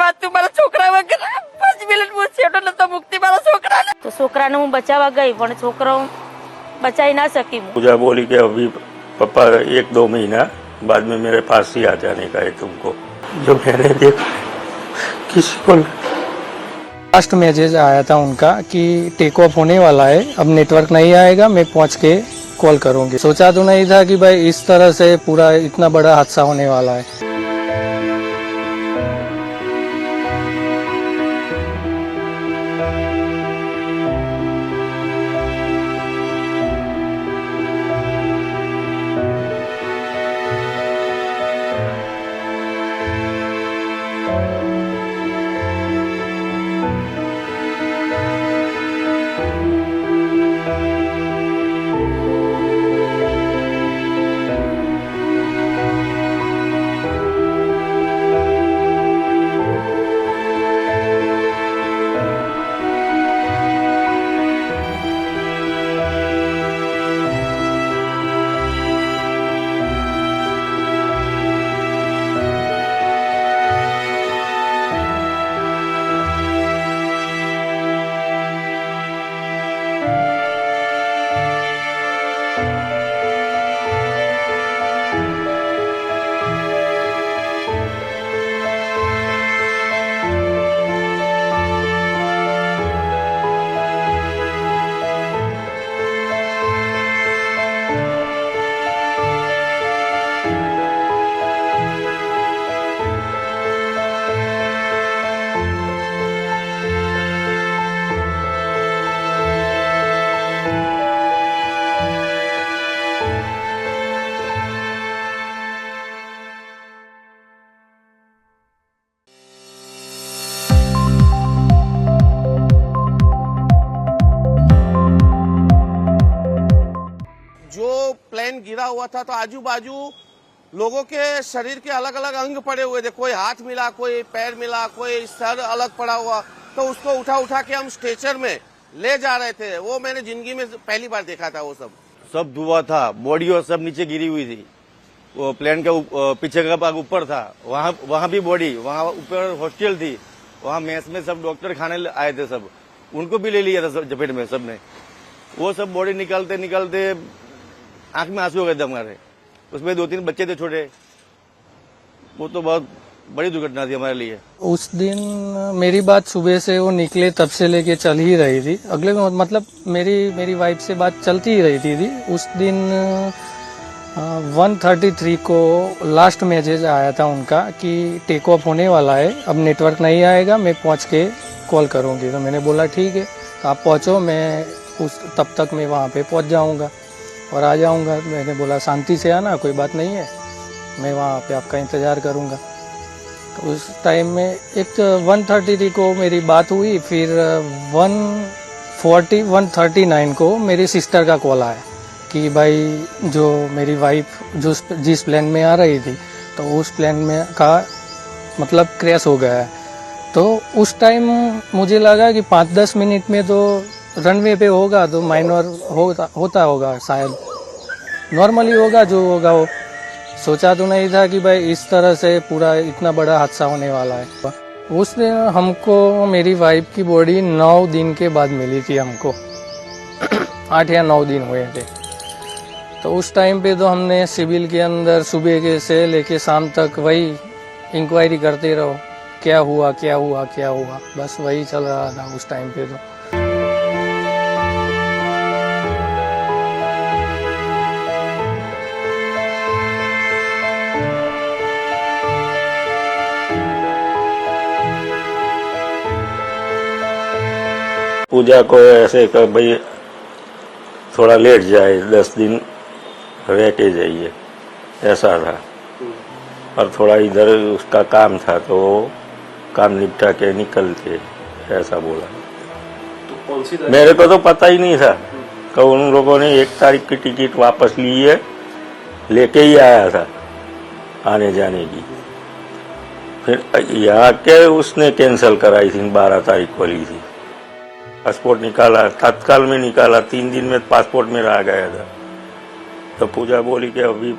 વાત તું મારા છોકરા વગર 5 મિનિટ હું છેટો નતો મુક્તિ મારા છોકરાને તો છોકરાને હું બચાવવા ગઈ પણ છોકરો बचाई ना सकी। पूजा बोली कि अभी पापा 1-2 महीना बाद में मेरे पास ही आ जाने का है तुमको। जो मैंने देखा किसी को लास्ट मैसेज आया था उनका कि टेक ऑफ होने वाला है, अब नेटवर्क नहीं आएगा, मैं पहुंच के कॉल करूंगी। सोचा तो नहीं था कि भाई इस तरह से पूरा इतना बड़ा हादसा होने वाला है। प्लेन गिरा हुआ था तो आजू बाजू लोगों के शरीर के अलग अलग अंग पड़े हुए थे, कोई हाथ मिला, कोई पैर मिला, कोई सर अलग पड़ा हुआ, तो उसको उठा उठा के हम स्ट्रेचर में ले जा रहे थे। वो मैंने जिंदगी में पहली बार देखा था। वो सब धुआं था, बॉडी और सब नीचे गिरी हुई थी। वो प्लेन के पीछे का भाग ऊपर था, वहाँ भी बॉडी, वहाँ ऊपर हॉस्टल थी, वहाँ मेस में सब डॉक्टर खाने आए थे, सब उनको भी ले लिया था जपेट में सबने। वो सब बॉडी निकालते निकालते आंख में आंसू हो गए थे हमारे। उसमें 2-3 बच्चे थे छोटे। वो तो बहुत बड़ी दुर्घटना थी हमारे लिए। उस दिन मेरी बात सुबह से वो निकले तब से लेके चल ही रही थी। अगले मतलब मेरी वाइफ से बात चलती ही रही थी। उस दिन 1:33 को लास्ट मैसेज आया था उनका कि टेक ऑफ होने वाला है, अब नेटवर्क नहीं आएगा, मैं पहुंच के कॉल करूंगी। तो मैंने बोला ठीक है, तो आप पहुंचो, मैं तब तक मैं वहाँ पे पहुंच जाऊंगा और आ जाऊंगा। मैंने बोला शांति से आना, कोई बात नहीं है, मैं वहाँ पे आपका इंतज़ार करूंगा। तो उस टाइम में एक 1:33 को मेरी बात हुई, फिर 1:39 को मेरी सिस्टर का कॉल आया कि भाई जो मेरी वाइफ जिस प्लेन में आ रही थी, तो उस प्लेन में का मतलब क्रैश हो गया है। तो उस टाइम मुझे लगा कि 5-10 मिनट में तो रनवे पे होगा, तो माइनर होता होगा, शायद नॉर्मली होगा जो होगा वो। सोचा तो नहीं था कि भाई इस तरह से पूरा इतना बड़ा हादसा होने वाला है। उस दिन हमको मेरी वाइफ की बॉडी 9 दिन के बाद मिली थी हमको। 8 या 9 दिन हुए थे। तो उस टाइम पे तो हमने सिविल के अंदर सुबह के से लेके शाम तक वही इंक्वायरी करते रहो, क्या हुआ क्या हुआ क्या हुआ, बस वही चल रहा था उस टाइम पे। तो पूजा को ऐसे कर भाई थोड़ा लेट जाए, 10 दिन रह के जाइए, ऐसा था। और थोड़ा इधर उसका काम था तो वो काम निपटा के निकलते, ऐसा बोला। तो कौन सी मेरे को तो पता ही नहीं था कि उन लोगों ने 1 तारीख की टिकट वापस ली है, लेके ही आया था आने जाने की। फिर यहाँ के उसने कैंसिल कराई थी, 12 तारीख को ली थी। पासपोर्ट निकाला, तत्काल में निकाला, 3 दिन में पासपोर्ट मेरा आ गया था। तो पूजा बोली कि अभी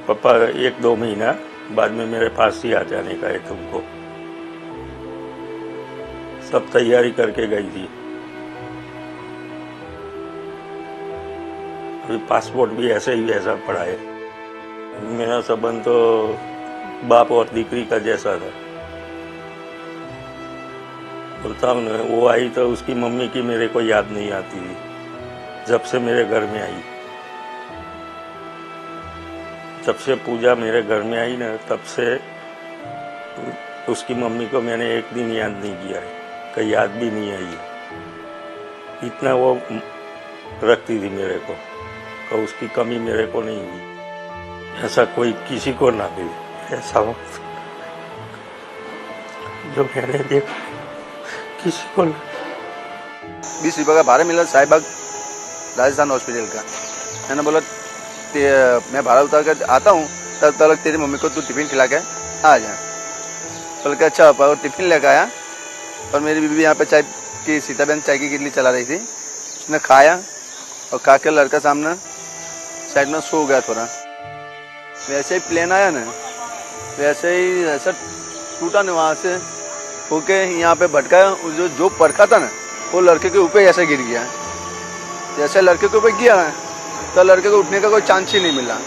पापा 1-2 महीना बाद में मेरे पास ही आ जाने का है तुमको। सब तैयारी करके गई थी। अभी पासपोर्ट भी ऐसे ही वैसा पड़ा है। मेरा संबंध तो बाप और दीकरी का जैसा था। बोलता हूँ ना, वो आई तो उसकी मम्मी की मेरे को याद नहीं आती थी जब से मेरे घर में आई। जब से पूजा मेरे घर में आई ना, तब से उसकी मम्मी को मैंने एक दिन याद नहीं किया है, कहीं याद भी नहीं आई है। इतना वो रखती थी मेरे को, तो उसकी कमी मेरे को नहीं हुई। ऐसा कोई किसी को ना मिले ऐसा वक्त जो मैंने देखा, किसी को ना। 20 रुपये का भाड़ा मिला साहिबाग राजस्थान हॉस्पिटल का। मैंने बोला मैं भाड़ा उतार कर आता हूँ, तब तक तेरी मम्मी को तू टिफिन खिला के आ जा। बोल के अच्छा पापा, टिफिन लेकर आया और मेरी बीबी यहाँ पे चाय की, सीता बहन चाय की किटली चला रही थी। उसने खाया और खा के लड़का सामने साइड में सो गया थोड़ा। वैसे ही प्लेन आया ना, वैसे ही ऐसा टूटा ना वहाँ से होके यहाँ पे भटका। जो पड़का था ना, वो लड़के के ऊपर ऐसे गिर गया। जैसे लड़के के ऊपर गिरा ना, तो लड़के को उठने का कोई चांस ही नहीं मिला।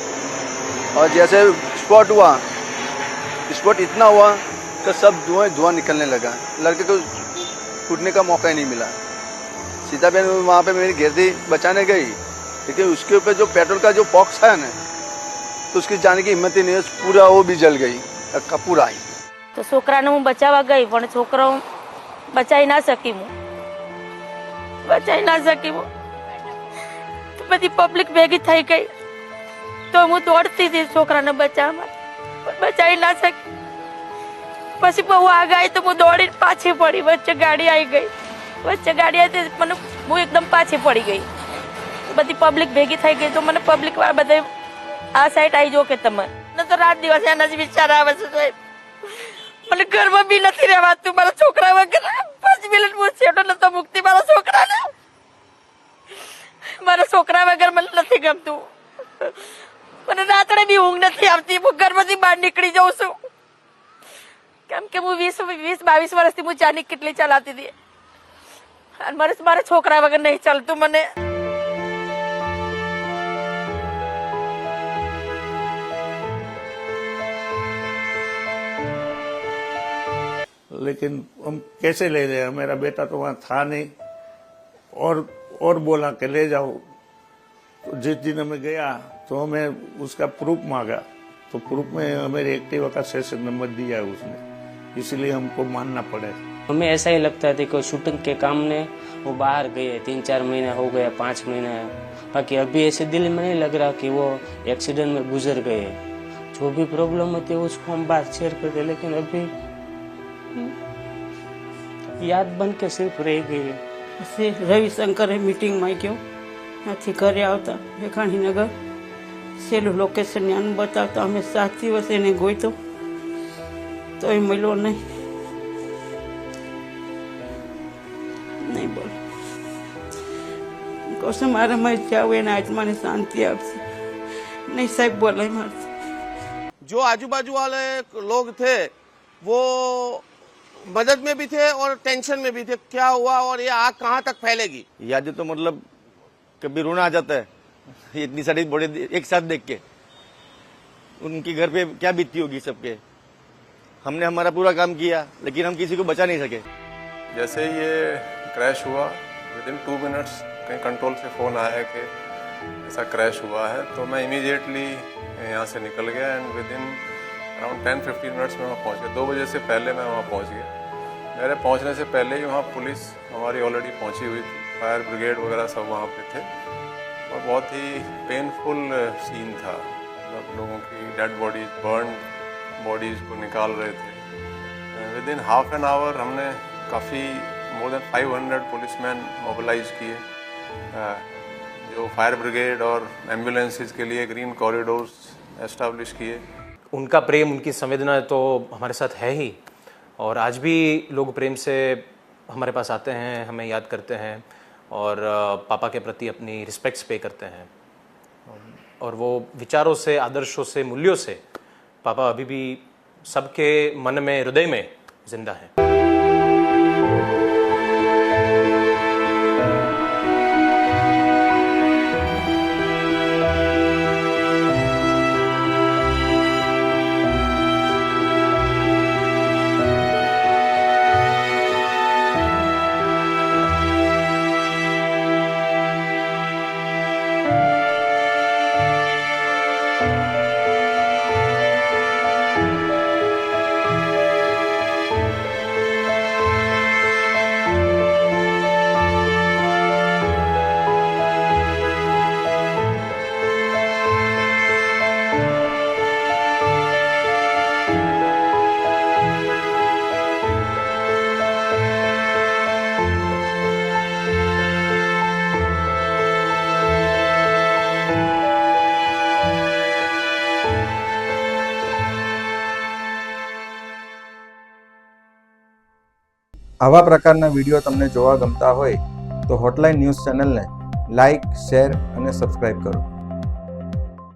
और जैसे स्पॉट हुआ, स्पॉट इतना हुआ कि सब धुआं निकलने लगा। लड़के को उठने का मौका ही नहीं मिला। सीता बहन वहाँ पे मेरी घेर दी, बचाने गई, लेकिन उसके ऊपर जो पेट्रोल का जो बॉक्स है ना, तो उसकी जाने की हिम्मत ही नहीं है। पूरा वो भी जल गई, अक्का पूरा आई। તો છોકરાને હું બચાવવા ગઈ પણ છોકરો બચાઈ ના શકી હું તો બધી પબ્લિક ભેગી થઈ ગઈ તો હું દોડતી હતી છોકરાને બચાવવા પણ બચાઈ ના શકી। પછી બહુ આગ આવી તો હું દોડીને પાછી પડી। વચ્ચે ગાડી આવી ગઈ, મને હું એકદમ પાછી પડી ગઈ। બધી પબ્લિક ભેગી થઈ ગઈ તો મને પબ્લિક વાળા બધા આ સાઈડ આવી જો કે તમે તો રાત દિવસ એના જ વિચાર આવે છે સાહેબ। મને ઘરમાં બી નથી રહેવાતું, મારા છોકરા વગર 5 મિનિટ હું છેટો નતો મુકતી મારા છોકરાને। મારા છોકરા વગર મને નથી ગમતું, મને રાત્રે બી ઊંઘ નથી આવતી। હું ઘરમાંથી બહાર નીકળી જાઉં છું, કેમ કે હું 20-22 વર્ષથી હું ચાની કેટલી ચલાવતી હતી અને મારા છોકરા વગર નહીં ચાલતું મને। लेकिन हम कैसे ले रहे हैं? मेरा बेटा तो वहाँ था नहीं, और बोला कि ले जाओ। तो जिस दिन मैं गया तो हमें उसका प्रूफ मांगा, तो प्रूफ में मेरे एक्टिवा का सेशन नंबर दिया है उसने, इसलिए हमको मानना पड़े। हमें ऐसा ही लगता था कि शूटिंग के काम ने वो बाहर गए, 3-4 महीना हो गया, 5 महीना। बाकी अभी ऐसे दिल में नहीं लग रहा कि वो एक्सीडेंट में गुजर गए। जो भी प्रॉब्लम होती है उसको हम बात शेयर करते, लेकिन अभी याद बन के सिर्फ रह गई है। રવિશંકરે મિટિંગમાં ગયો, ત્યાંથી ઘરે આવતા ભેખાણીનગર છેલ્લું લોકેશન આનું બતાવતા અમે 7 દિવસ એને ગોઈતો તો એ મળ્યો નહીં બોલ કહું મારે મરી જાવ, એના આત્માને શાંતિ આપશે નહીં સાહેબ બોલાય મારશે। जो आजू बाजू वाले लोग थे वो मदद में भी थे और टेंशन में भी थे, क्या हुआ और ये आग कहाँ तक फैलेगी। यादें तो मतलब कभी रोना आ जाता है ये इतनी सारी बड़े एक साथ देख के। उनके घर पे क्या बीतती होगी सबके। हमने हमारा पूरा काम किया लेकिन हम किसी को बचा नहीं सके। जैसे ये क्रैश हुआ, विदिन 2 मिनट्स कहीं कंट्रोल से फ़ोन आया कि ऐसा क्रैश हुआ है, तो मैं इमीडिएटली यहाँ से निकल गया एंड विदिन अराउंड 10-15 मिनट्स में वहाँ पहुँच गया। 2 बजे से पहले मैं वहाँ पहुँच गया। मेरे पहुँचने से पहले ही वहाँ पुलिस हमारी ऑलरेडी पहुँची हुई थी, फायर ब्रिगेड वगैरह सब वहाँ पे थे और बहुत ही पेनफुल सीन था। मतलब लोगों की डेड बॉडीज, बर्न बॉडीज़ को निकाल रहे थे। विदिन हाफ एन आवर हमने काफ़ी मोर देन 500 पुलिसमैन मोबिलाइज किए, जो फायर ब्रिगेड और एम्बुलेंसेस के लिए ग्रीन कॉरिडोर्स एस्टैब्लिश किए। उनका प्रेम, उनकी संवेदना तो हमारे साथ है ही, और आज भी लोग प्रेम से हमारे पास आते हैं, हमें याद करते हैं और पापा के प्रति अपनी रिस्पेक्ट्स पे करते हैं। और वो विचारों से, आदर्शों से, मूल्यों से पापा अभी भी सबके मन में, हृदय में जिंदा है। આવા પ્રકારના વિડીયો તમને જોવા ગમતા હોય તો હોટલાઇન ન્યૂઝ ચેનલને લાઇક, શેર અને સબસ્ક્રાઇબ કરો.